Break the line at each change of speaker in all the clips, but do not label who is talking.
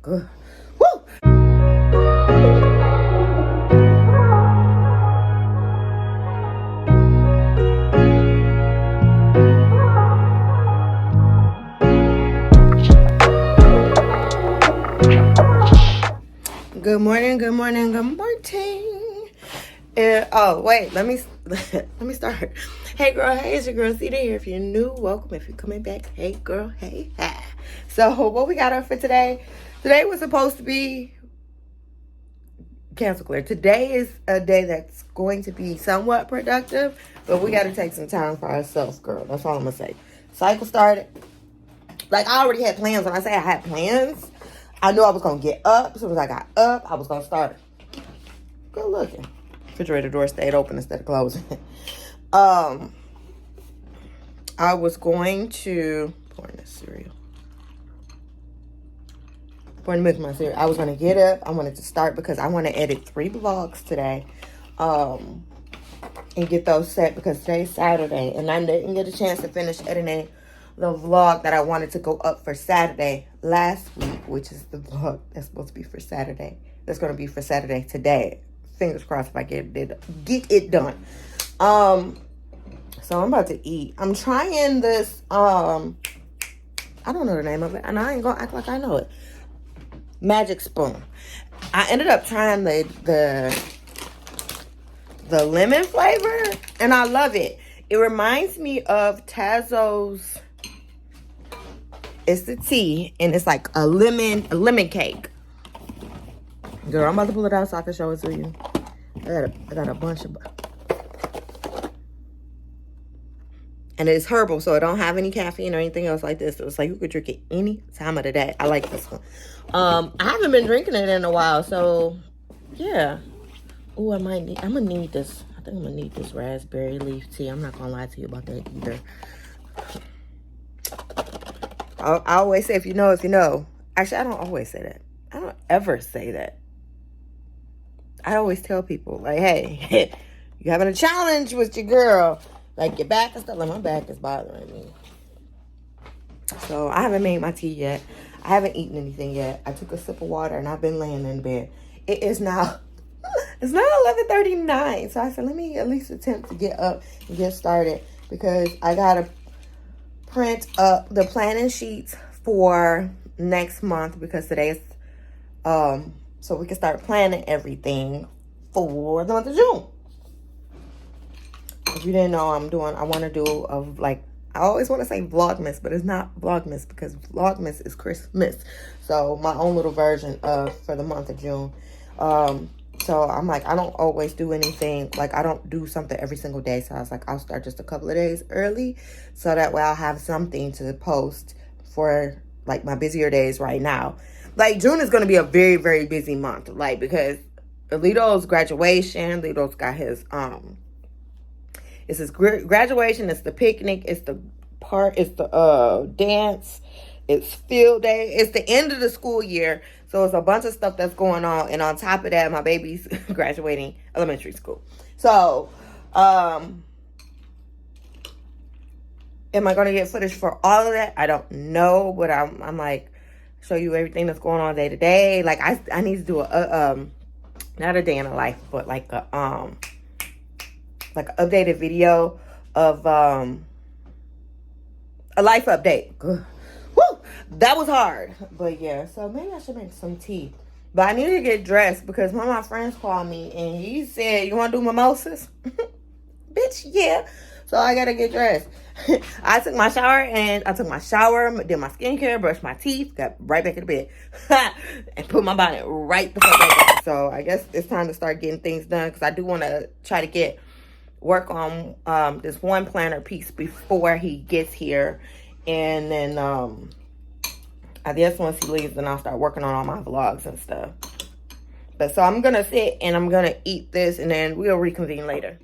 Good. Woo! Good morning, good morning, good morning. Oh, wait, let me start. Hey, girl, hey, it's your girl, Cita here. If you're new, welcome. If you're coming back, hey, girl, hey, hi. So, what we got up for today? Today was supposed to be cancel clear. Today is a day that's going to be somewhat productive, but we got to take some time for ourselves, girl. That's all I'm going to say. Cycle started. Like, I already had plans. When I say I had plans, I knew I was going to get up. As soon as I got up, I was going to start. Good looking. Refrigerator door stayed open instead of closing. I was going to pour in this cereal. Pouring milk in my cereal. I was going to get up. I wanted to start because I want to edit 3 vlogs today. And get those set because today's Saturday. And I didn't get a chance to finish editing the vlog that I wanted to go up for Saturday last week, which is the vlog that's supposed to be for Saturday. That's going to be for Saturday today. Fingers crossed if I get it done. So I'm about to eat. I'm trying this, I don't know the name of it, and I ain't going to act like I know it. Magic spoon. I ended up trying the lemon flavor, and I love it. It reminds me of Tazo's. It's the tea, and it's like a lemon cake. Girl, I'm about to pull it out so I can show it to you. I got a bunch of, and it's herbal, so it don't have any caffeine or anything else like this. So it's like you could drink it any time of the day. I like this one. I haven't been drinking it in a while, so yeah. Oh, I'm gonna need this. I think I'm gonna need this raspberry leaf tea. I'm not gonna lie to you about that either. I always say, if you know, if you know. Actually, I don't always say that. I don't ever say that. I always tell people, like, hey, you having a challenge with your girl. Like, your back and stuff. Like, my back is bothering me. So, I haven't made my tea yet. I haven't eaten anything yet. I took a sip of water, and I've been laying in bed. It is now... It's not 11:39, so I said, let me at least attempt to get up and get started because I got to print up the planning sheets for next month because today's, so we can start planning everything for the month of June. If you didn't know, I want to do I always want to say Vlogmas, but it's not Vlogmas because Vlogmas is Christmas. So my own little version for the month of June. So I'm like, I don't always do anything. Like, I don't do something every single day. So I was like, I'll start just a couple of days early. So that way I'll have something to post for, like, my busier days right now. Like, June is going to be a very, very busy month. Like, because Alito's graduation. Alito's got his, it's his graduation. It's the picnic. It's the dance. It's field day. It's the end of the school year. So it's a bunch of stuff that's going on. And on top of that, my baby's graduating elementary school. So, am I going to get footage for all of that? I don't know. But I'm like, show you everything that's going on day to day. Like, I need to do not a day in a life, but like a, like an updated video of, a life update. Woo! That was hard. But yeah, so maybe I should make some tea. But I need to get dressed because one of my friends called me and he said, you want to do mimosas? Bitch, yeah. So I got to get dressed. I took my shower, did my skincare, brushed my teeth, got right back in the bed, and put my bonnet right the fuck back on. So I guess it's time to start getting things done because I do want to try to work on this one planner piece before he gets here. And then I guess once he leaves, then I'll start working on all my vlogs and stuff. But so I'm going to sit and I'm going to eat this and then we'll reconvene later.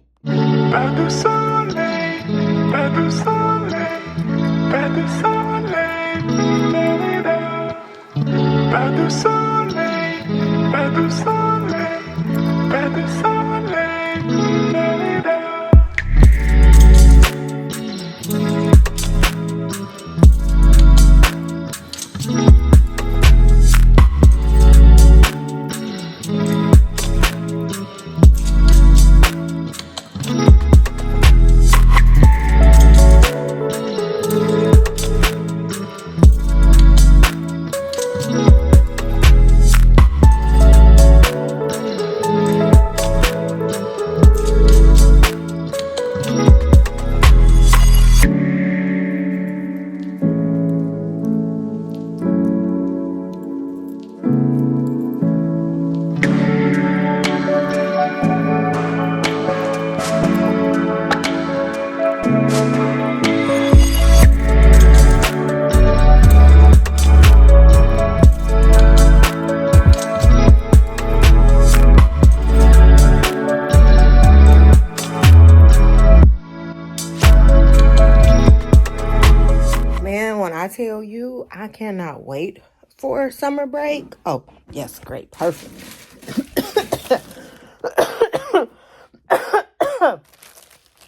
I cannot wait for summer break. Oh, yes, great. Perfect.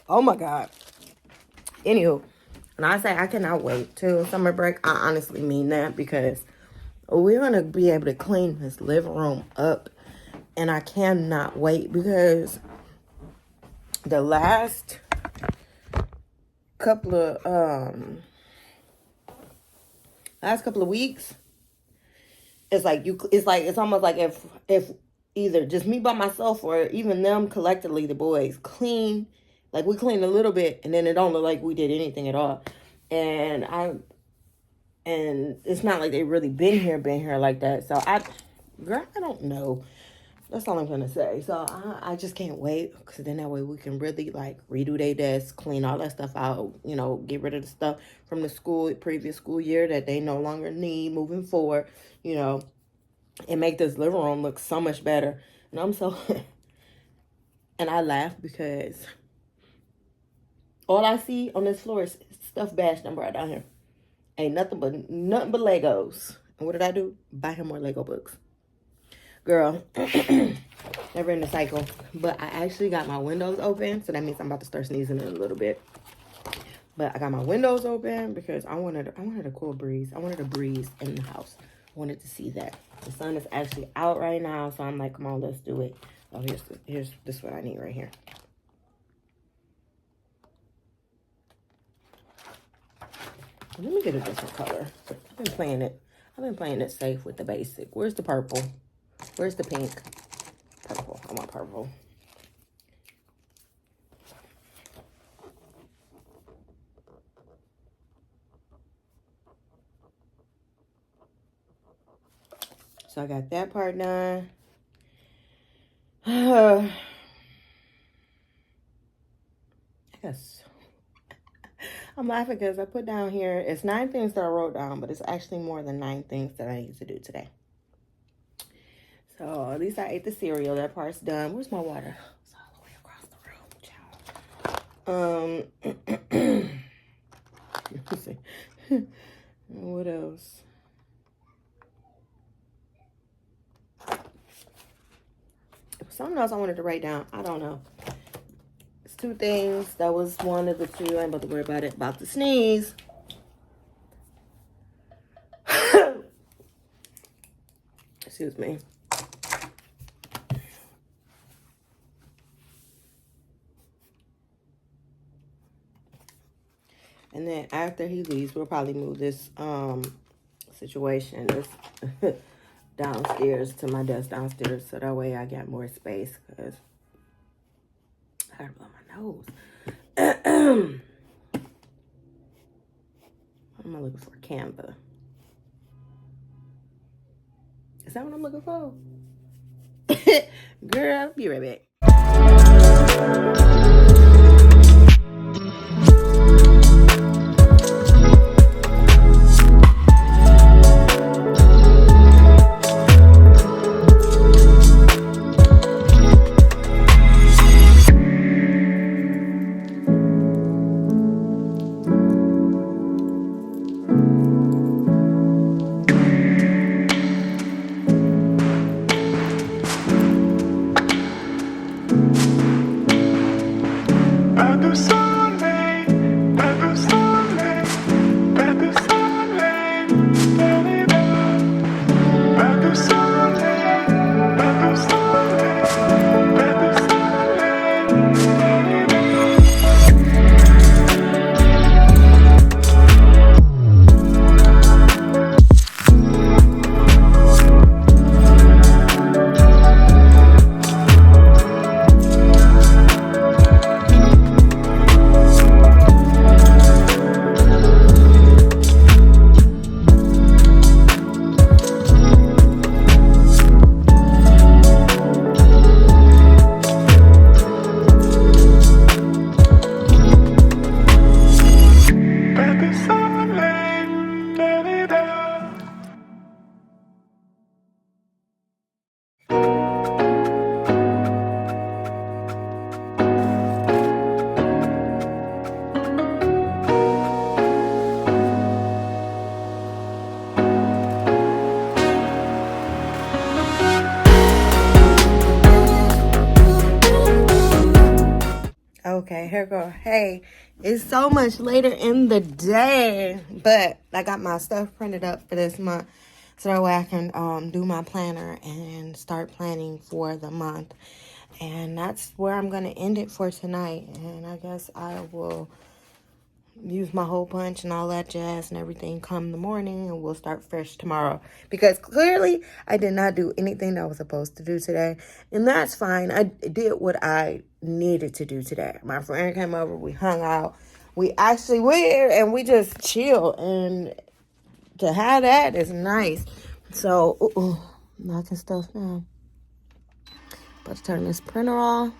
Oh my God. Anywho, when I say I cannot wait till summer break, I honestly mean that, because we're going to be able to clean this living room up. And I cannot wait, because the last couple of weeks, it's almost like if either just me by myself or even them collectively, the boys clean, like we clean a little bit and then it don't look like we did anything at all. And it's not like they really been here like that. So I don't know. That's all I'm gonna say. So I just can't wait, because then that way we can really like redo their desks, clean all that stuff out, get rid of the stuff from the previous school year that they no longer need moving forward, and make this living room look so much better. And I'm so and I laugh because all I see on this floor is stuff bashed number right down here. Ain't nothing but Legos. And what did I do? Buy him more Lego books. Girl, never in the cycle. But I actually got my windows open, so that means I'm about to start sneezing in a little bit. But I got my windows open because I wanted a cool breeze. I wanted a breeze in the house. I wanted to see that. The sun is actually out right now, so I'm like, come on, let's do it. Oh, here's this what I need right here. Let me get a different color. I've been playing it safe with the basic. Where's the purple? Where's the pink? Purple. I want purple. So I got that part done. I guess I'm laughing because I put down here, it's 9 things that I wrote down, but it's actually more than 9 things that I need to do today. So at least I ate the cereal. That part's done. Where's my water? It's all the way across the room, child. Let's see. What else? Something else I wanted to write down. I don't know. It's 2 things. That was one of the 2. I ain't about to worry about it. About to sneeze. Excuse me. And then after he leaves, we'll probably move this situation, this downstairs to my desk downstairs, so that way I got more space, because I gotta blow my nose. What am I looking for? Canva. Is that what I'm looking for? Girl, be right back. Okay, here go. Hey, it's so much later in the day, but I got my stuff printed up for this month so that way I can do my planner and start planning for the month. And that's where I'm going to end it for tonight. And I guess I will use my hole punch and all that jazz and everything come the morning, and we'll start fresh tomorrow, because clearly I did not do anything that I was supposed to do today, and that's fine. I did what I needed to do today. My friend came over, we hung out, we actually went and we just chilled, and to have that is nice. So knocking stuff down. About to turn this printer off,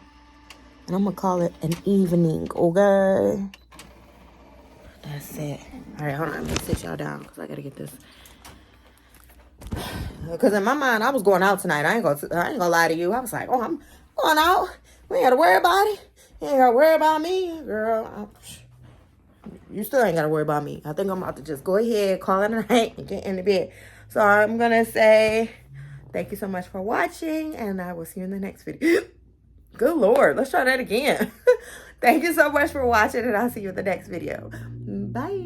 and I'm gonna call it an evening. Okay, that's it. All right, hold on. Let me sit y'all down because I got to get this. Because in my mind, I was going out tonight. I ain't gonna lie to you. I was like, oh, I'm going out. We ain't got to worry about it. You ain't got to worry about me. Girl, you still ain't got to worry about me. I think I'm about to just go ahead, call it a night, and get in the bed. So I'm going to say thank you so much for watching, and I will see you in the next video. Good Lord. Let's try that again. Thank you so much for watching, and I'll see you in the next video. Bye.